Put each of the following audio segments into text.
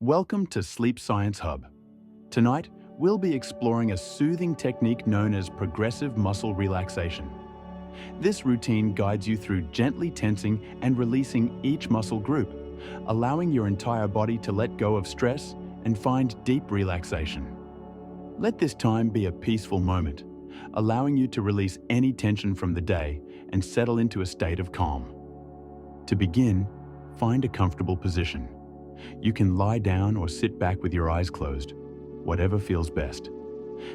Welcome to Sleep Science Hub. Tonight, we'll be exploring a soothing technique known as progressive muscle relaxation. This routine guides you through gently tensing and releasing each muscle group, allowing your entire body to let go of stress and find deep relaxation. Let this time be a peaceful moment, allowing you to release any tension from the day and settle into a state of calm. To begin, find a comfortable position. You can lie down or sit back with your eyes closed, whatever feels best.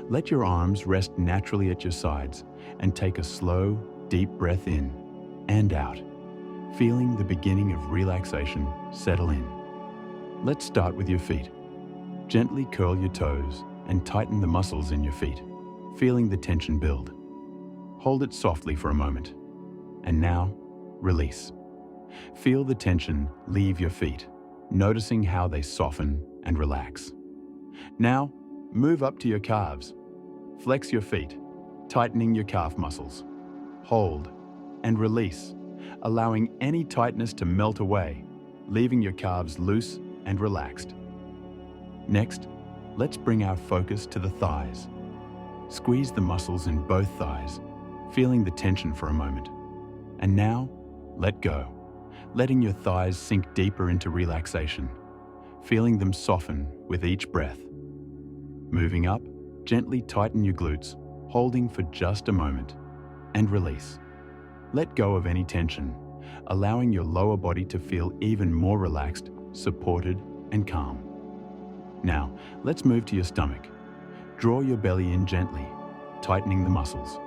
Let your arms rest naturally at your sides and take a slow, deep breath in and out, feeling the beginning of relaxation settle in. Let's start with your feet. Gently curl your toes and tighten the muscles in your feet, feeling the tension build. Hold it softly for a moment. And now, release. Feel the tension leave your feet, noticing how they soften and relax. Now, move up to your calves. Flex your feet, tightening your calf muscles. Hold and release, allowing any tightness to melt away, leaving your calves loose and relaxed. Next, let's bring our focus to the thighs. Squeeze the muscles in both thighs, feeling the tension for a moment. And now, let go, letting your thighs sink deeper into relaxation, feeling them soften with each breath. Moving up, gently tighten your glutes, holding for just a moment, and release. Let go of any tension, allowing your lower body to feel even more relaxed, supported, and calm. Now, let's move to your stomach. Draw your belly in gently, tightening the muscles.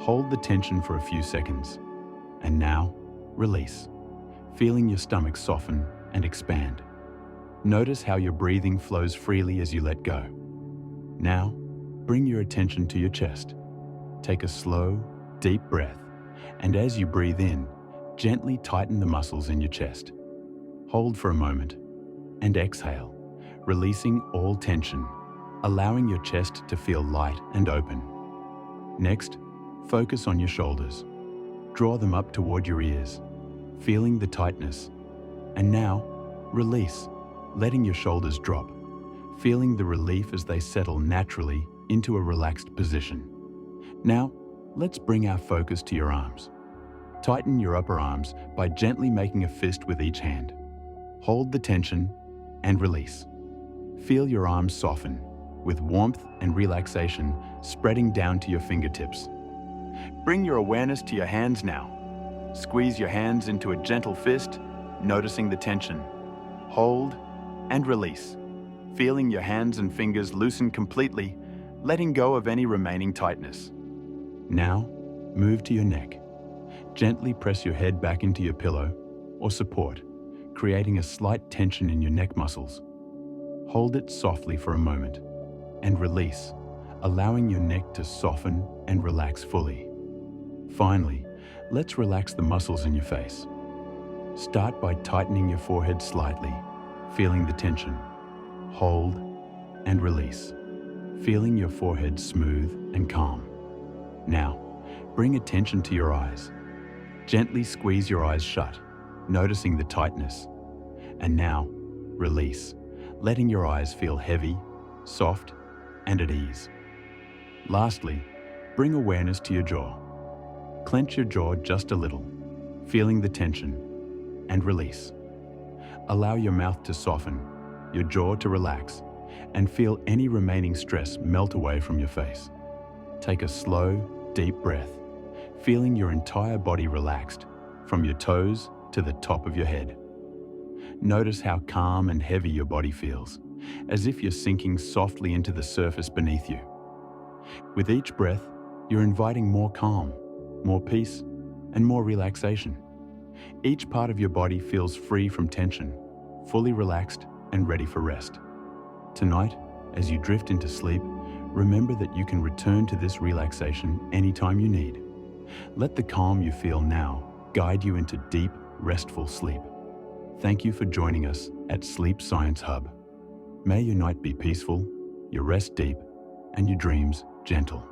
Hold the tension for a few seconds. And now, release, feeling your stomach soften and expand. Notice how your breathing flows freely as you let go. Now, bring your attention to your chest. Take a slow, deep breath, and as you breathe in, gently tighten the muscles in your chest. Hold for a moment, and exhale, releasing all tension, allowing your chest to feel light and open. Next, focus on your shoulders. Draw them up toward your ears, feeling the tightness. And now, release, letting your shoulders drop, feeling the relief as they settle naturally into a relaxed position. Now, let's bring our focus to your arms. Tighten your upper arms by gently making a fist with each hand. Hold the tension and release. Feel your arms soften, with warmth and relaxation spreading down to your fingertips. Bring your awareness to your hands now. Squeeze your hands into a gentle fist, noticing the tension. Hold and release, feeling your hands and fingers loosen completely, letting go of any remaining tightness. Now, move to your neck. Gently press your head back into your pillow or support, creating a slight tension in your neck muscles. Hold it softly for a moment and release, allowing your neck to soften and relax fully. Finally, let's relax the muscles in your face. Start by tightening your forehead slightly, feeling the tension. Hold and release, feeling your forehead smooth and calm. Now, bring attention to your eyes. Gently squeeze your eyes shut, noticing the tightness. And now, release, letting your eyes feel heavy, soft, and at ease. Lastly, bring awareness to your jaw. Clench your jaw just a little, feeling the tension, and release. Allow your mouth to soften, your jaw to relax, and feel any remaining stress melt away from your face. Take a slow, deep breath, feeling your entire body relaxed, from your toes to the top of your head. Notice how calm and heavy your body feels, as if you're sinking softly into the surface beneath you. With each breath, you're inviting more calm, more peace, and more relaxation. Each part of your body feels free from tension, fully relaxed and ready for rest. Tonight, as you drift into sleep, remember that you can return to this relaxation anytime you need. Let the calm you feel now guide you into deep, restful sleep. Thank you for joining us at Sleep Science Hub. May your night be peaceful, your rest deep, and your dreams gentle.